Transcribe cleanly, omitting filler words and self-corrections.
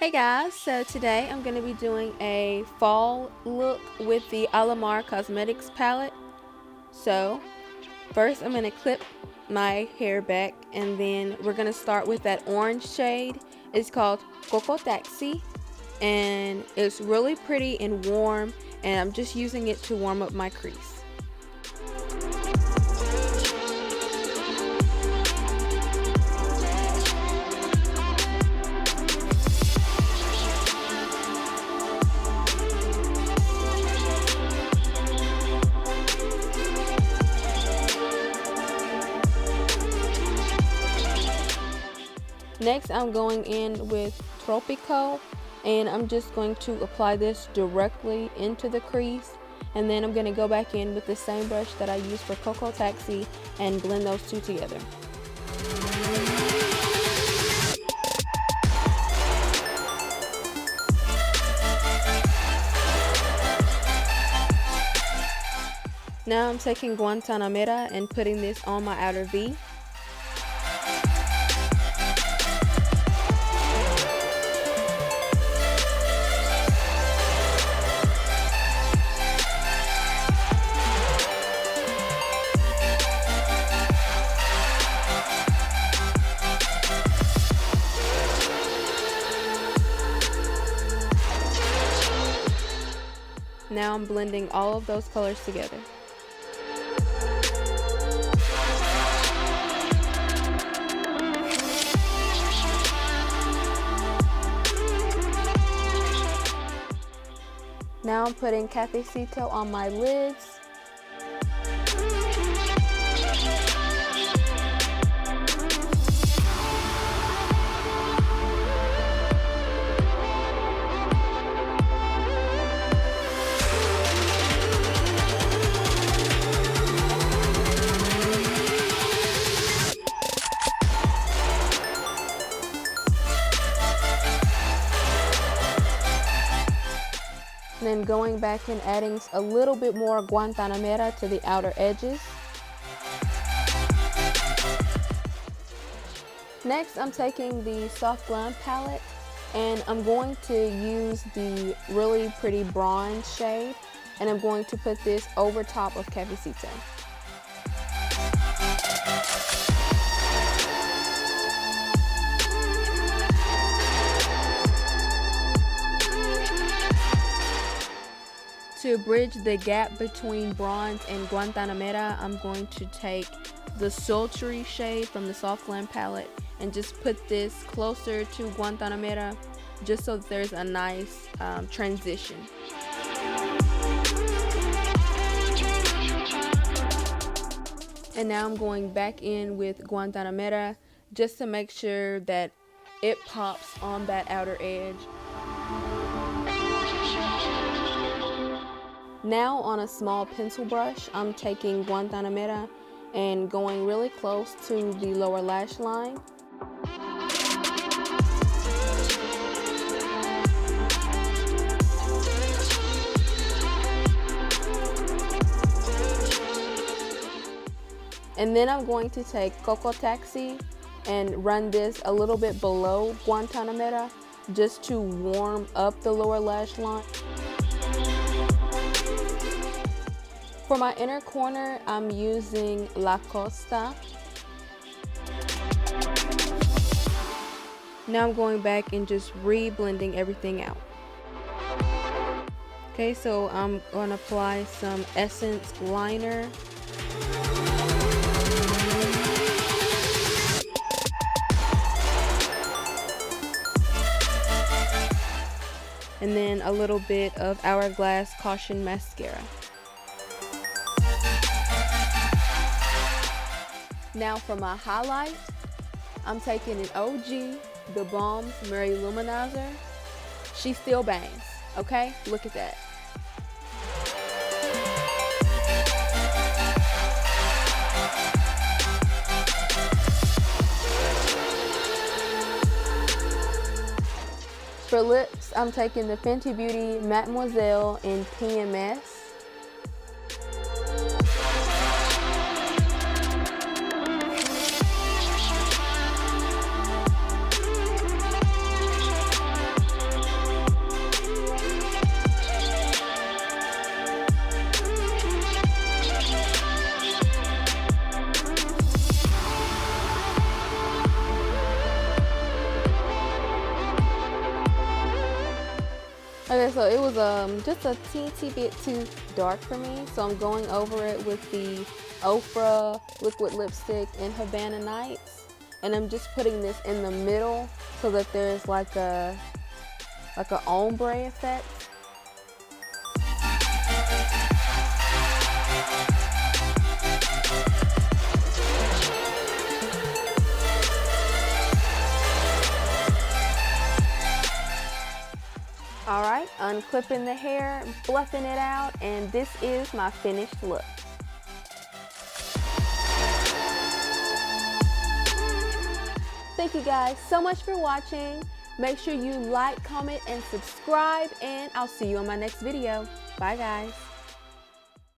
Hey guys, so today I'm going to be doing a fall look with the Alamar Cosmetics palette. So first I'm going to clip my hair back, and then we're going to start with that orange shade. It's called Coco Taxi and it's really pretty and warm, and I'm just using it to warm up my crease. Next, I'm going in with Tropico, and I'm just going to apply this directly into the crease, and then I'm going to go back in with the same brush that I used for Coco Taxi and blend those two together. Now I'm taking Guantanamera and putting this on my outer V. Now I'm blending all of those colors together. Now I'm putting Cafecito on my lids. Then going back and adding a little bit more Guantanamera to the outer edges. Next, I'm taking the Soft Glam palette, and I'm going to use the really pretty bronze shade, and I'm going to put this over top of Cafecito. To bridge the gap between bronze and Guantanamera, I'm going to take the sultry shade from the Soft Glam palette and just put this closer to Guantanamera, just so that there's a nice transition. And now I'm going back in with Guantanamera just to make sure that it pops on that outer edge. Now on a small pencil brush, I'm taking Guantanamera and going really close to the lower lash line. And then I'm going to take Coco Taxi and run this a little bit below Guantanamera just to warm up the lower lash line. For my inner corner, I'm using La Costa. Now I'm going back and just re-blending everything out. Okay, so I'm going to apply some Essence liner. And then a little bit of Hourglass Caution Mascara. Now for my highlight, I'm taking an OG, the Balm Louminizer. She still bangs, okay? Look at that. For lips, I'm taking the Fenty Beauty MatteMoiselle in PMS. Okay, so it was just a teensy bit too dark for me, so I'm going over it with the Ofra liquid lipstick in Havana Nights, and I'm just putting this in the middle so that there's like a ombre effect. Alright, unclipping the hair, fluffing it out, and this is my finished look. Thank you guys so much for watching. Make sure you like, comment, and subscribe, and I'll see you in my next video. Bye guys.